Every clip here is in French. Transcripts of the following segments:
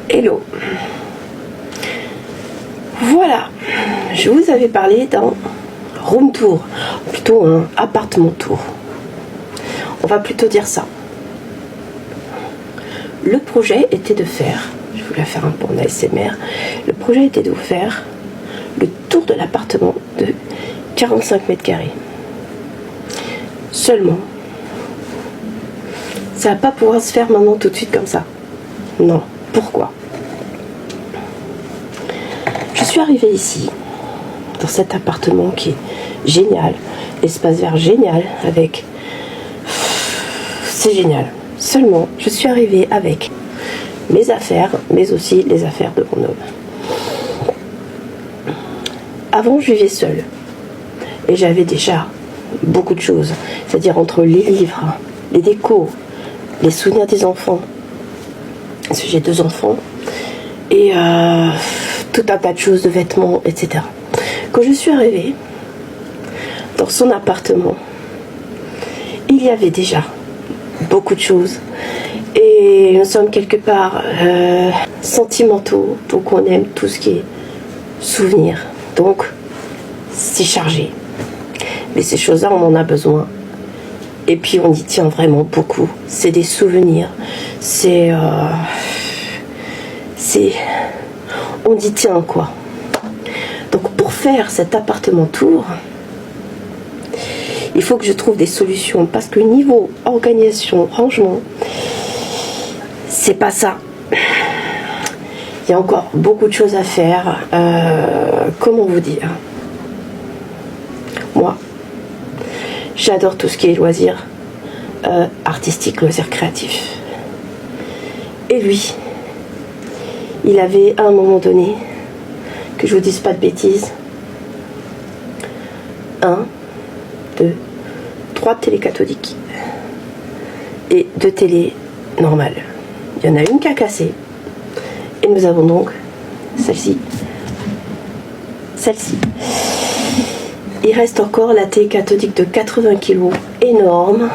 Hello. Voilà, je vous avais parlé d'un room tour, plutôt un appartement tour. On va plutôt dire ça. Le projet était de faire, je voulais faire un bon ASMR, le projet était de vous faire le tour de l'appartement de 45 mètres carrés. Seulement, ça va pas pouvoir se faire maintenant tout de suite comme ça. Non. Pourquoi? Je suis arrivée ici, dans cet appartement qui est génial, espace vert génial, avec... C'est génial. Seulement, je suis arrivée avec mes affaires, mais aussi les affaires de mon homme. Avant, je vivais seule. Et j'avais déjà beaucoup de choses. C'est-à-dire entre les livres, les décos, les souvenirs des enfants. Parce que j'ai 2 enfants. Et tout un tas de choses, de vêtements, etc. Quand je suis arrivée dans son appartement, il y avait déjà beaucoup de choses. Et nous sommes quelque part sentimentaux. Donc on aime tout ce qui est souvenirs. Donc c'est chargé. Mais ces choses-là, on en a besoin. Et puis on y tient vraiment beaucoup. C'est des souvenirs. On y tient quoi. Donc pour faire cet appartement tour, il faut que je trouve des solutions. Parce que niveau organisation, rangement, c'est pas ça. Il y a encore beaucoup de choses à faire. Comment vous dire? Moi, j'adore tout ce qui est loisirs artistiques, loisirs créatifs. Et lui, il avait à un moment donné, que je vous dise pas de bêtises, 1, 2, 3 télés cathodiques et 2 télés normales. Il y en a une qui a cassé. Et nous avons donc celle-ci. Celle-ci. Il reste encore la télé cathodique de 80 kg, énorme.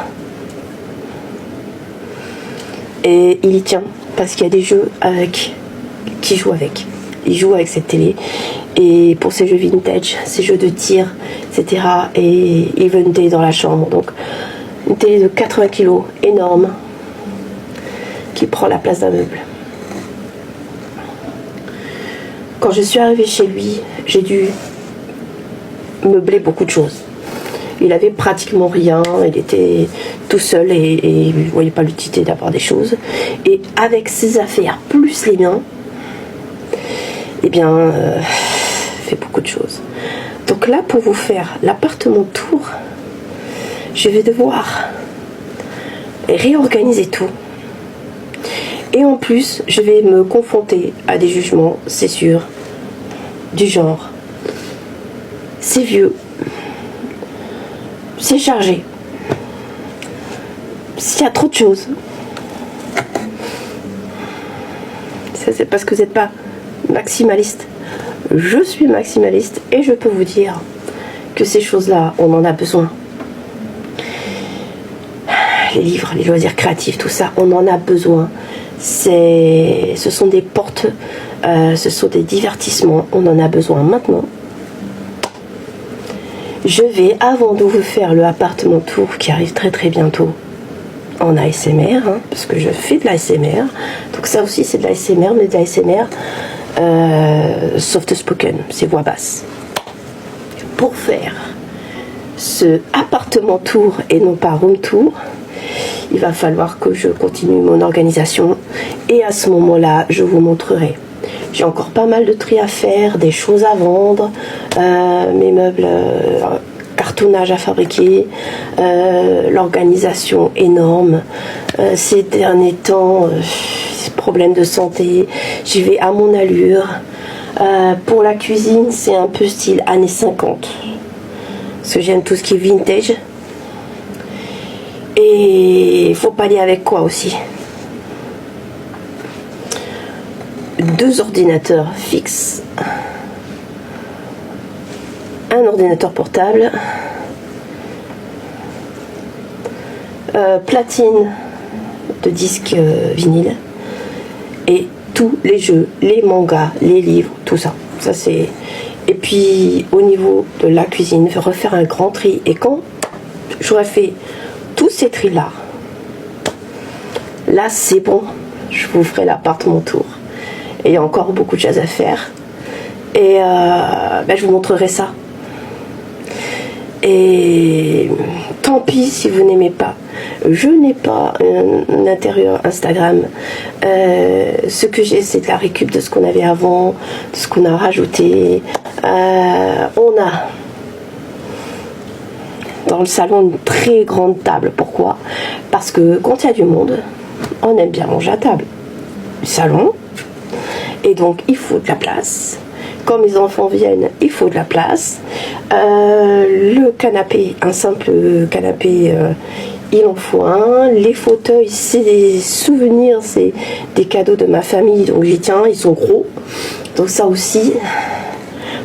Et il y tient, parce qu'il y a des jeux qui jouent avec. Il joue avec cette télé. Et pour ces jeux vintage, ces jeux de tir, etc. Et il veut une télé dans la chambre. Donc une télé de 80 kg, énorme, qui prend la place d'un meuble. Quand je suis arrivée chez lui, j'ai dû meubler beaucoup de choses. Il avait pratiquement rien, il était tout seul et il ne voyait pas l'utilité d'avoir des choses. Et avec ses affaires, plus les miens, eh bien, fait beaucoup de choses. Donc là, pour vous faire l'appartement tour, je vais devoir réorganiser tout. Et en plus, je vais me confronter à des jugements, c'est sûr, du genre, c'est vieux, c'est chargé, s'il y a trop de choses. Ça, c'est parce que vous n'êtes pas maximaliste. Je suis maximaliste et je peux vous dire que ces choses-là, on en a besoin. Les livres, les loisirs créatifs, tout ça, on en a besoin. Ce sont des portes, ce sont des divertissements, on en a besoin maintenant. Je vais, avant de vous faire le appartement tour qui arrive très très bientôt en ASMR, parce que je fais de l'ASMR, donc ça aussi c'est de l'ASMR, mais de l'ASMR soft spoken, c'est voix basse. Pour faire ce appartement tour et non pas room tour, il va falloir que je continue mon organisation et à ce moment-là, je vous montrerai. J'ai encore pas mal de tri à faire, des choses à vendre, mes meubles, cartonnage à fabriquer, l'organisation énorme. Ces derniers temps, problèmes de santé, j'y vais à mon allure. Pour la cuisine, c'est un peu style années 50. Parce que j'aime tout ce qui est vintage. Et il faut pallier avec quoi aussi? 2 ordinateurs fixes, un ordinateur portable, platine de disque vinyle et tous les jeux, les mangas, les livres, tout ça. Ça c'est... Et puis au niveau de la cuisine, je vais refaire un grand tri. Et quand j'aurai fait tous ces tris là, là c'est bon, je vous ferai l'appart mon tour. Et il y a encore beaucoup de choses à faire. Et je vous montrerai ça. Et tant pis si vous n'aimez pas. Je n'ai pas un intérieur Instagram. Ce que j'ai, c'est de la récup de ce qu'on avait avant, de ce qu'on a rajouté. On a dans le salon une très grande table. Pourquoi? Parce que quand il y a du monde, on aime bien manger à table. Le salon. Et donc il faut de la place. Quand mes enfants viennent, il faut de la place. Le canapé, un simple canapé, il en faut un. Les fauteuils, c'est des souvenirs, c'est des cadeaux de ma famille, donc j'y tiens, ils sont gros. Donc ça aussi,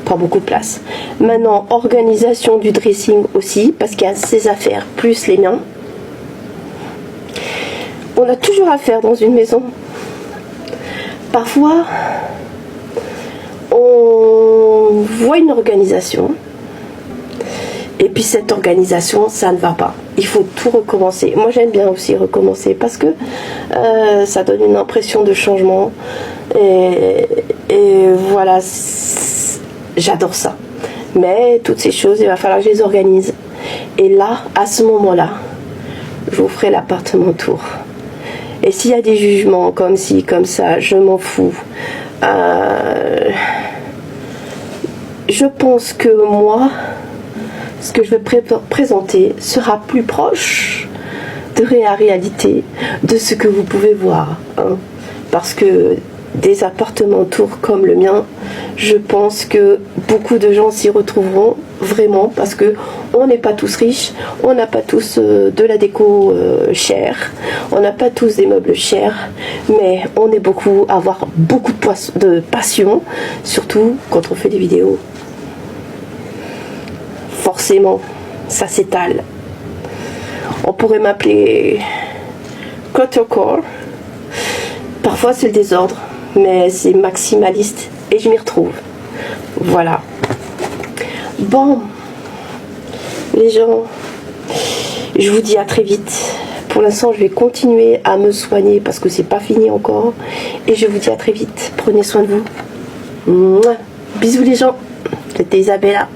prend beaucoup de place. Maintenant, organisation du dressing aussi, parce qu'il y a ses affaires plus les miens. On a toujours à faire dans une maison. Parfois, on voit une organisation et puis cette organisation, ça ne va pas. Il faut tout recommencer. Moi, j'aime bien aussi recommencer parce que ça donne une impression de changement. Et voilà, j'adore ça. Mais toutes ces choses, il va falloir que je les organise. Et là, à ce moment-là, je vous ferai l'appartement tour. Et s'il y a des jugements comme ci, comme ça, je m'en fous. Je pense que moi, ce que je vais présenter sera plus proche de la réalité, de ce que vous pouvez voir. Hein. Parce que des appartements tours comme le mien, je pense que beaucoup de gens s'y retrouveront vraiment, parce que on n'est pas tous riches, on n'a pas tous de la déco chère, on n'a pas tous des meubles chers, mais on est beaucoup à avoir beaucoup de passion, surtout quand on fait des vidéos. Forcément, ça s'étale. On pourrait m'appeler Cluttercore. Parfois c'est le désordre, mais c'est maximaliste et je m'y retrouve. Voilà. Bon, les gens, je vous dis à très vite. Pour l'instant, je vais continuer à me soigner parce que c'est pas fini encore. Et je vous dis à très vite. Prenez soin de vous. Mouah. Bisous les gens. C'était Isabella.